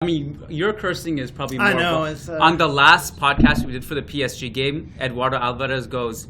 I mean, your cursing is probably more. I know. On the last podcast we did for the PSG game, Eduardo Alvarez goes,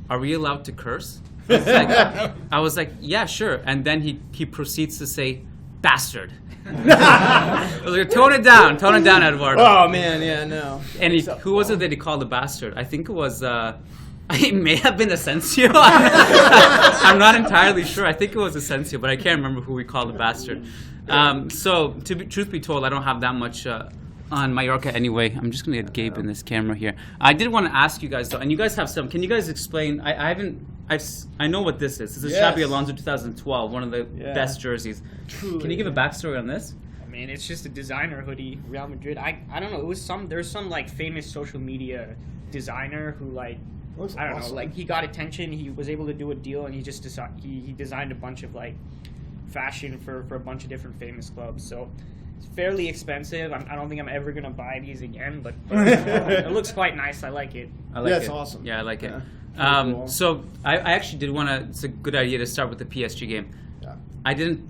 "Are we allowed to curse?" I was like, "Yeah, sure." And then he proceeds to say, "Bastard." I was like, tone it down, Eduardo. Oh man, yeah, no. And who was it that he called a bastard? I think it was. It may have been Asensio. I'm not entirely sure. I think it was Asensio, but I can't remember who we called a bastard. So, truth be told, I don't have that much on Mallorca anyway. I'm just going to get Gabe in this camera here. I did want to ask you guys, though, and you guys have some. Can you guys explain? I know what this is. This is Xabi Alonso 2012, one of the best jerseys. Truly, can you give a backstory on this? I mean, it's just a designer hoodie, Real Madrid. I don't know. It was there's some like famous social media designer who like. I don't know, like he got attention, he was able to do a deal, and he just he designed a bunch of like fashion for a bunch of different famous clubs. So it's fairly expensive. I don't think I'm ever gonna buy these again, but it looks quite nice. I like it. It's awesome. Yeah, I like it. Cool. So I actually did want to. It's a good idea to start with the PSG game.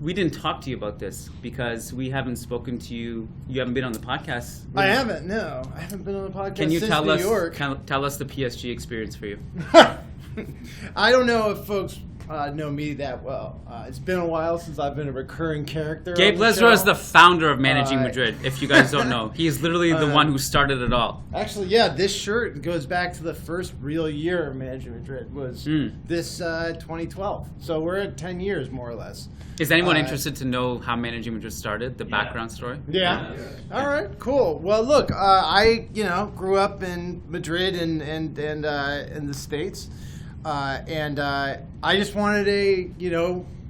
We didn't talk to you about this because we haven't spoken to you. You haven't been on the podcast. I haven't. No, I haven't been on the podcast. Can you since tell New us? York. Tell us the PSG experience for you. I don't know if folks know me that well. It's been a while since I've been a recurring character. Gabe Lesra is the founder of Managing Madrid. If you guys don't know, he is literally the one who started it all. Actually, yeah, this shirt goes back to the first real year of Managing Madrid was this 2012. So we're at 10 years more or less. Is anyone interested to know how Managing Madrid started? The background story? Yeah. All right. Cool. Well, look, I grew up in Madrid and in the States. And I just wanted a,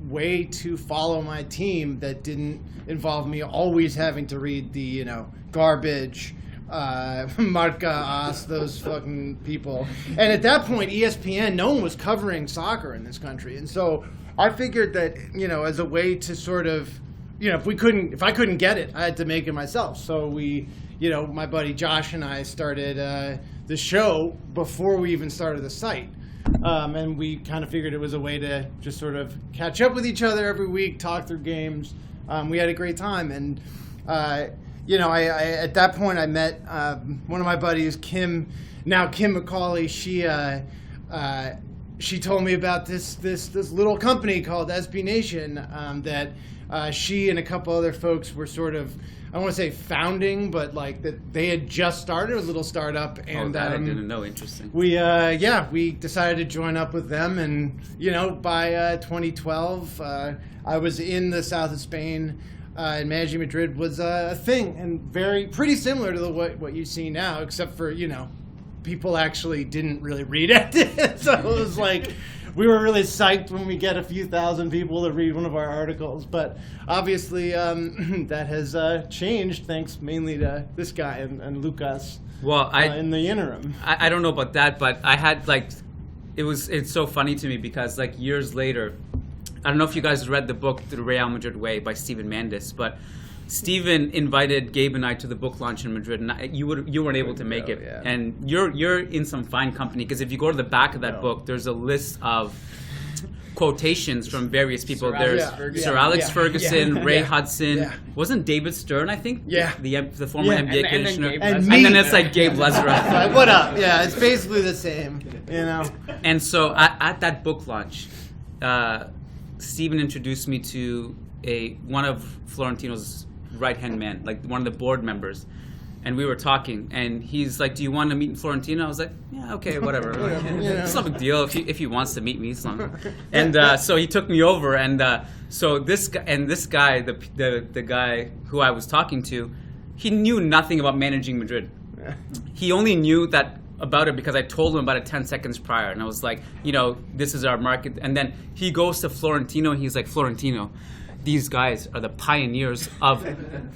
way to follow my team that didn't involve me always having to read the, garbage, Marca, those fucking people. And at that point, ESPN, no one was covering soccer in this country. And so I figured that, as a way to sort of, if I couldn't get it, I had to make it myself. So we, my buddy Josh and I started the show before we even started the site. And we kind of figured it was a way to just sort of catch up with each other every week, talk through games. We had a great time. And, I at that point I met one of my buddies, Kim McCauley. She told me about this little company called SB Nation that she and a couple other folks were sort of, I don't want to say founding, but like that they had just started a little startup, and that I didn't know. Interesting. We decided to join up with them, and by 2012, I was in the south of Spain, and Managing Madrid was a thing, and pretty similar to what you see now, except for people actually didn't really read it, so it was like. We were really psyched when we get a few thousand people to read one of our articles, but obviously that has changed thanks mainly to this guy and Lucas. Well, in the interim, I don't know about that, but I had it's so funny to me because years later, I don't know if you guys read the book The Real Madrid Way by Steven Mendes, but Steven invited Gabe and I to the book launch in Madrid, and you weren't able to make it. Yeah. And you're in some fine company because if you go to the back of that book, there's a list of quotations from various people. Sir Alex Ferguson, Ray Hudson. Yeah. Wasn't David Stern, I think? Yeah. The former NBA commissioner. And then it's like Gabe Lesra. What up? Yeah, it's basically the same, And so at that book launch, Steven introduced me to one of Florentino's right-hand man, like one of the board members, and we were talking, and he's like, "Do you want to meet Florentino?" I was like, "Yeah, okay, whatever. It's not a big deal if he wants to meet me." And so he took me over, and so this guy, the guy who I was talking to, he knew nothing about Managing Madrid. He only knew about it because I told him about it 10 seconds prior, and I was like, this is our market. And then he goes to Florentino, and he's like, "Florentino, these guys are the pioneers of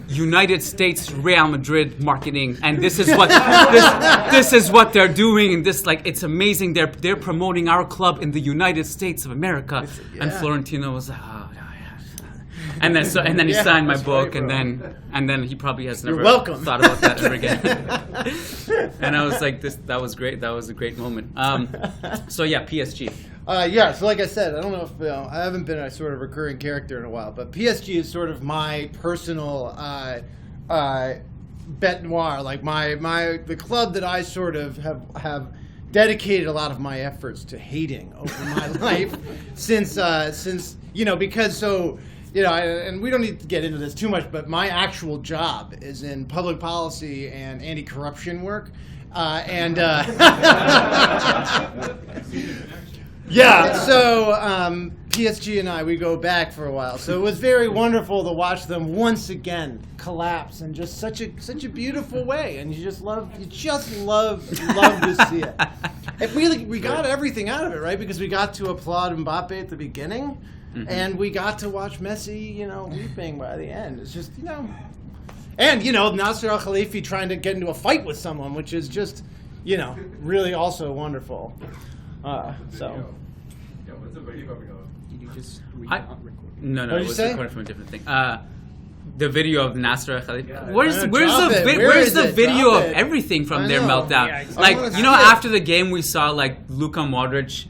United States Real Madrid marketing, and this is what this is what they're doing, and it's amazing. They're promoting our club in the United States of America." And Florentino was like, "Oh yeah." And then he signed my book, and then he probably has never thought about that ever again. And I was like, that was great. That was a great moment. So yeah, PSG. So like I said, I don't know if I haven't been a sort of recurring character in a while, but PSG is sort of my personal Bet Noir, like the club that I sort of have dedicated a lot of my efforts to hating over my life since because and we don't need to get into this too much, but my actual job is in public policy and anti-corruption work, so PSG and I, we go back for a while. So it was very wonderful to watch them once again collapse in just such a beautiful way, and you just love to see it. We got everything out of it, right? Because we got to applaud Mbappe at the beginning, and we got to watch Messi, weeping by the end. It's just, and Nasser Al Khelaifi trying to get into a fight with someone, which is just, really also wonderful. So. Yeah, what's the video of? Did you just No, What it did you was say? recorded from a different thing. The video of Nasser Al Khelaifi. Yeah. Where's Is the it? video Drop of it. everything from I their know. meltdown? Yeah, exactly. Like, I wanna see it. after the game we saw like Luka Modric,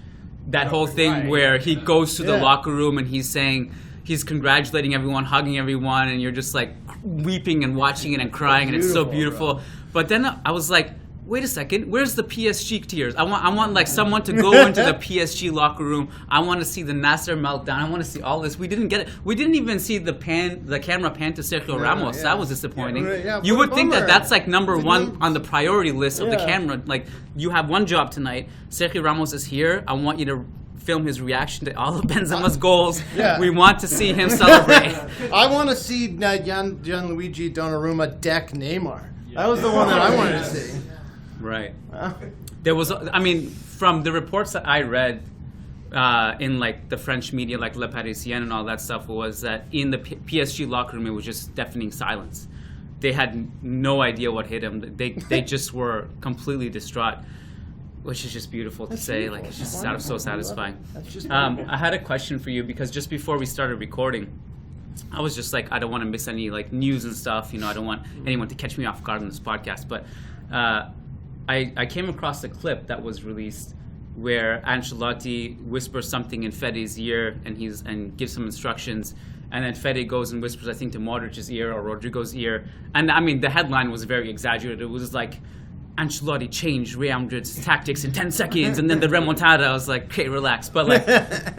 that whole thing Right. where he goes to the Yeah. locker room and he's congratulating everyone, hugging everyone, and you're just like weeping and watching it and crying, and it's so Beautiful, beautiful. But then I was like, wait a second, where's the PSG tears? I want like someone to go into the PSG locker room. I want to see the Nasser meltdown. I want to see all this. We didn't get it. We didn't even see the camera pan to Sergio Ramos. yeah. That was disappointing. Yeah, You would think that bummer. that's like number It's one on the priority list of the Yeah. camera. Like, you have one job tonight. Sergio Ramos is here. I want you to film his reaction to all of Benzema's goals. Yeah. We want to see him celebrate. I want to see Gianluigi Donnarumma deck Neymar. That was the one that I wanted to see. Right. There was, from the reports that I read in like the French media, like Le Parisien and all that stuff, was that in the PSG locker room it was just deafening silence. They had no idea what hit him. They just were completely distraught, which is just beautiful to say. beautiful. Like, it's just Wonderful. so satisfying. That's just I had a question for you, because just before we started recording, I was just like, I don't want to miss any like news and stuff. I don't want anyone to catch me off guard on this podcast. But I came across a clip that was released where Ancelotti whispers something in Fede's ear and gives some instructions, and then Fede goes and whispers, I think, to Modric's ear or Rodrigo's ear. And the headline was very exaggerated. It was like, Ancelotti changed Real Madrid's tactics in 10 seconds, and then the remontada. I was like, okay, relax. But like,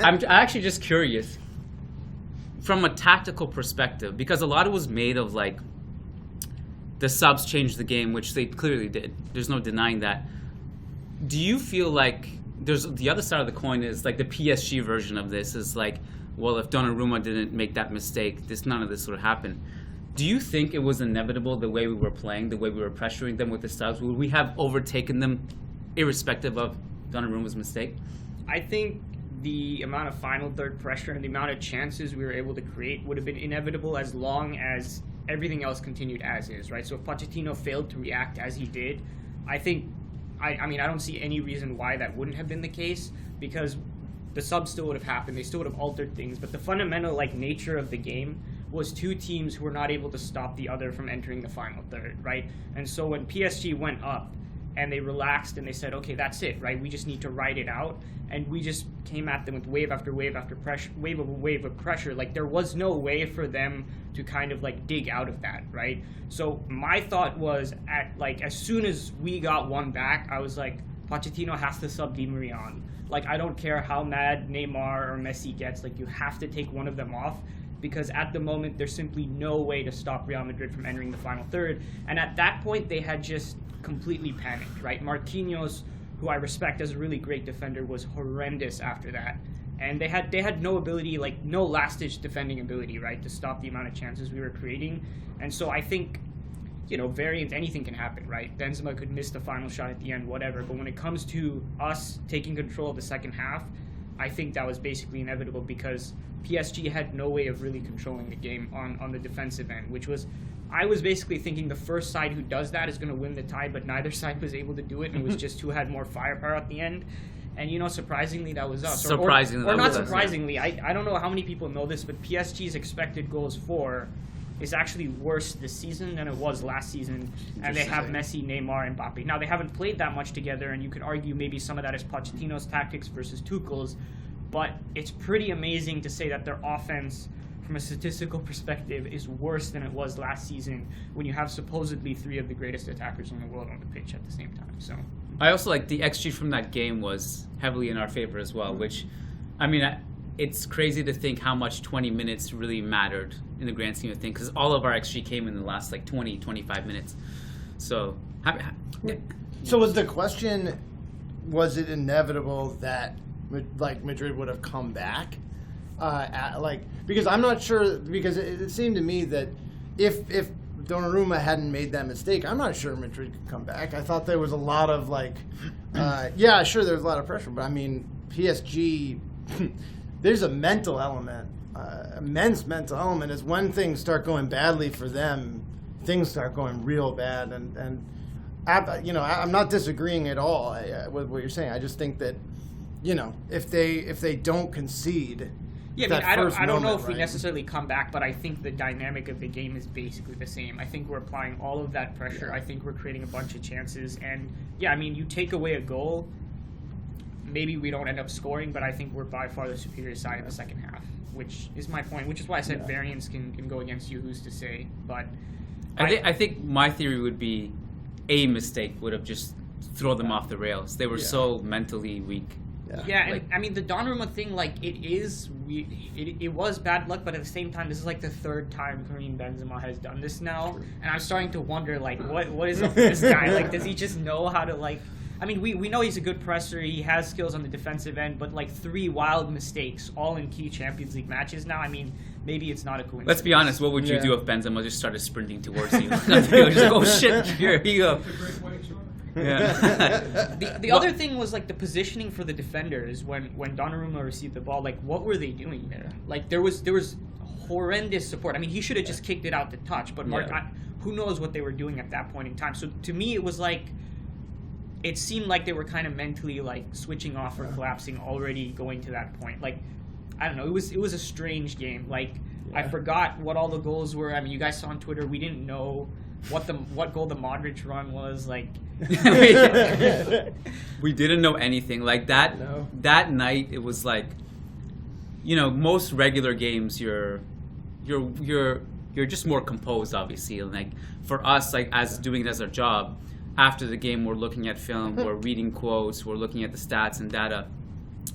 I'm actually just curious from a tactical perspective, because a lot of it was made of like the subs changed the game, which they clearly did. There's no denying that. Do you feel like there's the other side of the coin is like the PSG version of this is like, well, if Donnarumma didn't make that mistake, none of this would have happened. Do you think it was inevitable the way we were playing, the way we were pressuring them with the subs? Would we have overtaken them irrespective of Donnarumma's mistake? I think the amount of final third pressure and the amount of chances we were able to create would have been inevitable as long as everything else continued as is, right? So if Pochettino failed to react as he did, I think, I don't see any reason why that wouldn't have been the case, because the subs still would have happened. They still would have altered things, but the fundamental nature of the game was two teams who were not able to stop the other from entering the final third, right? And so when PSG went up and they relaxed and they said, okay, that's it, right? We just need to ride it out. And we just came at them with wave after wave after pressure, wave of pressure. Like, there was no way for them to kind of dig out of that, right? So my thought was, as soon as we got one back, I was like, Pochettino has to sub Di Maria on. I don't care how mad Neymar or Messi gets, you have to take one of them off, because at the moment there's simply no way to stop Real Madrid from entering the final third. And at that point they had just completely panicked, right? Marquinhos, who I respect as a really great defender, was horrendous after that. And they had no ability, no last-ditch defending ability, right, to stop the amount of chances we were creating. And so I think, variance, anything can happen, right? Benzema could miss the final shot at the end, whatever. But when it comes to us taking control of the second half, I think that was basically inevitable, because PSG had no way of really controlling the game on the defensive end, which was, I was basically thinking the first side who does that is going to win the tie, but neither side was able to do it, and it was just who had more firepower at the end. And, surprisingly, that was us. Or not surprisingly, I don't know how many people know this, but PSG's expected goals for is actually worse this season than it was last season, and they have Messi, Neymar, and Mbappe. Now, they haven't played that much together, and you could argue maybe some of that is Pochettino's tactics versus Tuchel's, but it's pretty amazing to say that their offense from a statistical perspective, is worse than it was last season when you have supposedly 3 of the greatest attackers in the world on the pitch at the same time. So I also like the XG from that game was heavily in our favor as well, which, I mean, it's crazy to think how much 20 minutes really mattered in the grand scheme of things, because all of our XG came in the last like 20, 25 minutes. So, so was the question, was it inevitable that Madrid would have come back? Because I'm not sure, because it seemed to me that if Donnarumma hadn't made that mistake, I'm not sure Madrid could come back. I thought there was a lot of yeah, sure, there was a lot of pressure, but I mean, PSG, there's a mental element, immense mental element. Is when things start going badly for them, things start going real bad, and I'm not disagreeing at all with what you're saying. I just think that, if they don't concede. Yeah, I don't know if we necessarily come back, but I think the dynamic of the game is basically the same. I think we're applying all of that pressure. I think we're creating a bunch of chances. And, yeah, I mean, you take away a goal, maybe we don't end up scoring, but I think we're by far the superior side in the second half, which is my point, which is why I said variance can go against you, who's to say. But I think my theory would be a mistake would have just thrown them off the rails. They were so mentally weak. Yeah, and I mean the Donnarumma thing, it was bad luck, but at the same time, this is like the 3rd time Karim Benzema has done this now, and I'm starting to wonder what is up with this guy? Does he just know how to I mean, we know he's a good presser, he has skills on the defensive end, but 3 wild mistakes all in key Champions League matches now. I mean, maybe it's not a coincidence. Let's be honest. What would you do if Benzema just started sprinting towards you? Just like, oh shit, here you go. Yeah. the other thing was the positioning for the defenders when Donnarumma received the ball. What were they doing there? There was horrendous support. I mean, he should have just kicked it out to touch. But who knows what they were doing at that point in time? So to me, it was it seemed like they were kind of mentally switching off or collapsing already going to that point. I don't know. It was a strange game. I forgot what all the goals were. I mean, you guys saw on Twitter. We didn't know what goal the Modric run was. We didn't know anything that. No. That night, it was most regular games you're just more composed, obviously. For us, as doing it as our job, after the game we're looking at film, we're reading quotes, we're looking at the stats and data.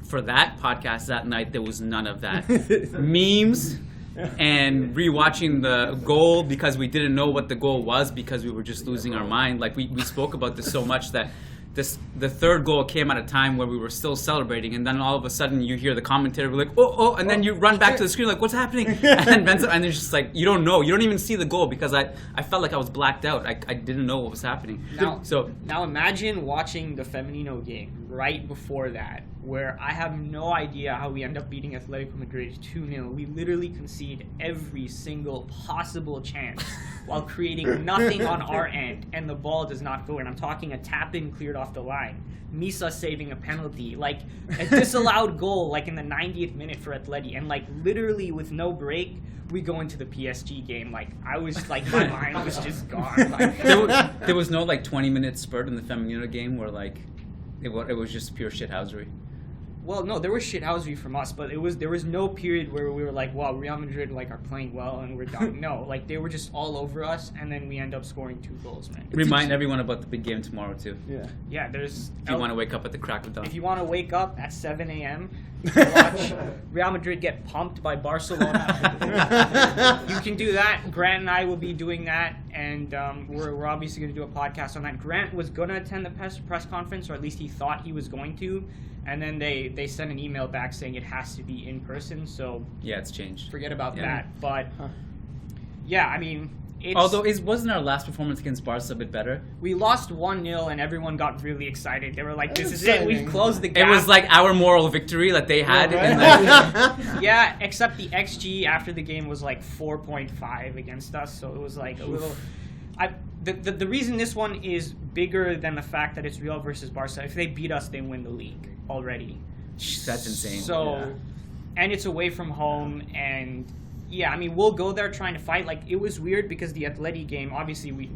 For that podcast that night, there was none of that. Memes and rewatching the goal because we didn't know what the goal was because we were just losing our mind. We spoke about this so much that the 3rd goal came at a time where we were still celebrating, and then all of a sudden you hear the commentator be oh, and then you run back to the screen what's happening? And it's just you don't know. You don't even see the goal because I felt like I was blacked out. I didn't know what was happening. Now imagine watching the Femenino game right before that, where I have no idea how we end up beating Atletico Madrid 2-0. We literally concede every single possible chance while creating nothing on our end, and the ball does not go in. I'm talking a tap-in cleared off the line, Misa saving a penalty, a disallowed goal in the 90th minute for Atleti, and literally with no break, we go into the PSG game. I was my mind was just gone. There was no 20-minute spurt in the Femenino game where it was just pure shithousery. Well, no, there was shithousery from us, but there was no period where we were wow, Real Madrid are playing well and we're done. No, they were just all over us, and then we end up scoring 2 goals, man. Remind everyone about the big game tomorrow too. Yeah. There's. If you want to wake up at the crack of dawn. If you want to wake up at 7 a.m. watch Real Madrid get pumped by Barcelona, you can do that. Grant and I will be doing that, and we're obviously going to do a podcast on that. Grant was going to attend the press conference, or at least he thought he was going to. And then they sent an email back saying it has to be in person. So yeah, it's changed. Forget about that. But yeah, I mean, although wasn't our last performance against Barca a bit better? We lost 1-0 and everyone got really excited. They were this is it. We've closed the gap. It was our moral victory that they had. Yeah, except the XG after the game was 4.5 against us. So it was a little. The reason this one is bigger than the fact that it's Real versus Barca, if they beat us, they win the league already. That's insane. So, and it's away from home, and yeah, I mean, we'll go there trying to fight. It was weird because the Atleti game, obviously, we're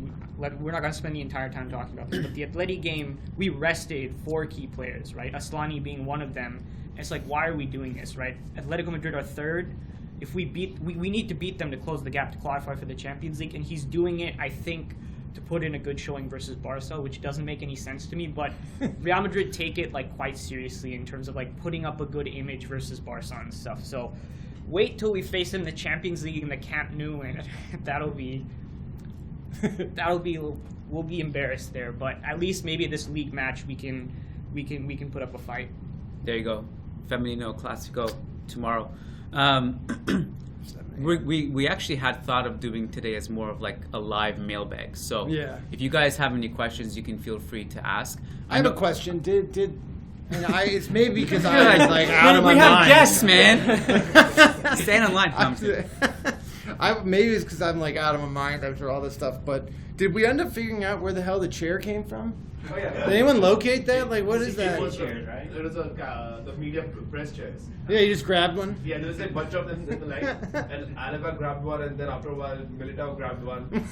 not going to spend the entire time talking about this, but the Atleti game, we rested 4 key players, right? Aslani being one of them. It's why are we doing this, right? Atletico Madrid are 3rd if we need to beat them to close the gap to qualify for the Champions League, and he's doing it, I think, to put in a good showing versus Barca, which doesn't make any sense to me. But Real Madrid take it like quite seriously in terms of like putting up a good image versus Barca and stuff. So wait till we face them in the Champions League in the Camp Nou, and we'll be embarrassed there. But at least maybe this league match we can put up a fight. There you go, Femenino Clasico tomorrow. We actually had thought of doing today as more of like a live mailbag. So if you guys have any questions, you can feel free to ask. I have a question. It's maybe because I was like out of my mind. We have guests, man. Stand in line, come. Maybe it's because I'm like out of my mind after all this stuff. But did we end up figuring out where the hell the chair came from? Oh, yeah. Did anyone locate that? Like, what is that? Chair, right? There was the media press chairs. Yeah, you just grabbed one? Yeah, there was a bunch of them in the line. And Alaba grabbed one, and then after a while, Militao grabbed one.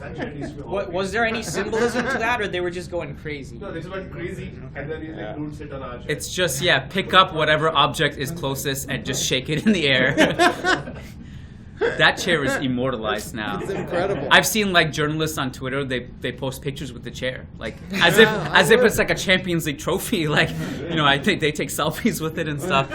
That chair needs to be was there any symbolism to that, or they were just going crazy? No, they just went crazy, and then you like, don't sit on our chair. It's just, pick up whatever object is closest and just shake it in the air. That chair is immortalized now. It's incredible. I've seen like journalists on Twitter. They post pictures with the chair, like as if it's like a Champions League trophy. Like I think they take selfies with it and stuff.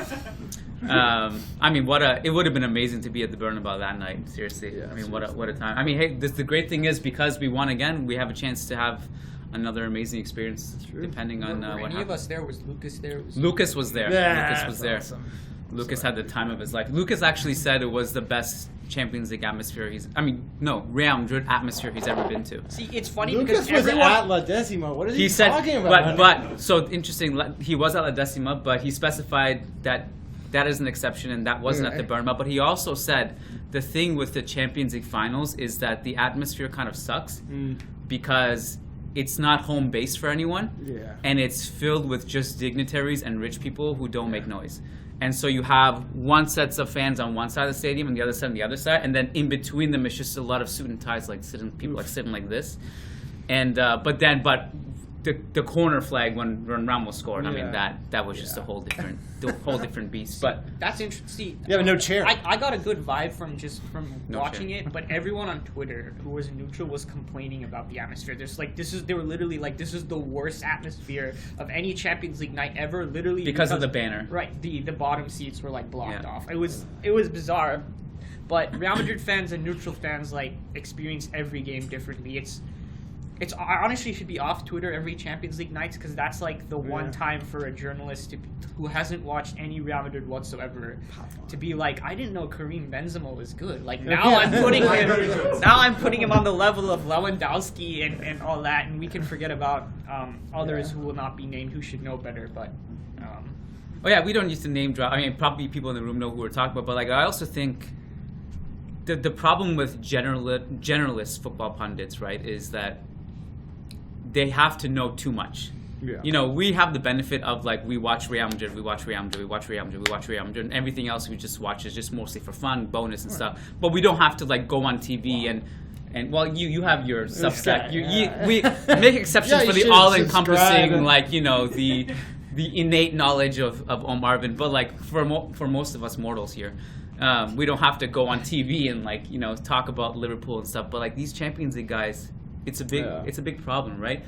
I mean, it would have been amazing to be at the Bernabeu that night. Seriously, I mean, what a time. I mean, hey, the great thing is because we won again, we have a chance to have another amazing experience. Depending on what any happens. of us there? Was Lucas there? Lucas was there. Yeah, Lucas was there. Awesome. Lucas had the time of his life. Lucas actually said it was the best Champions League atmosphere Real Madrid atmosphere he's ever been to. See, it's funny Lucas because was at La Decima. What is he talking about? But so interesting. He was at La Decima, but he specified that is an exception and that wasn't at the Bernabeu. But he also said the thing with the Champions League finals is that the atmosphere kind of sucks because it's not home base for anyone, and it's filled with just dignitaries and rich people who don't make noise. And so you have one sets of fans on one side of the stadium and the other side on the other side, and then in between them it's just a lot of suit and ties, like sitting like this. And but the corner flag when Ramos scored, I mean that was just a whole different beast. But that's interesting. Yeah, but no chair. I got a good vibe from No watching chair. it, but everyone on Twitter who was neutral was complaining about the atmosphere. They were literally like, this is the worst atmosphere of any Champions League night ever. Literally because of the banner, right? The bottom seats were like blocked off. It was bizarre. But Real Madrid fans and neutral fans like experience every game differently. I honestly should be off Twitter every Champions League nights because that's like the one time for a journalist who hasn't watched any Real Madrid whatsoever to be like, I didn't know Karim Benzema was good. Like now I'm putting him on the level of Lewandowski and all that, and we can forget about others who will not be named who should know better. But we don't need to name drop. I mean, probably people in the room know who we're talking about, but like I also think the problem with generalist football pundits, right, is that they have to know too much. Yeah. We have the benefit of like we watch Real Madrid, and everything else we just watch is just mostly for fun, bonus and stuff. But we don't have to like go on TV and well, you have your Substack. We make exceptions for the all-encompassing, like the innate knowledge of Marvin. But like for most of us mortals here, we don't have to go on TV and like talk about Liverpool and stuff. But like these Champions League guys. It's a big problem, right?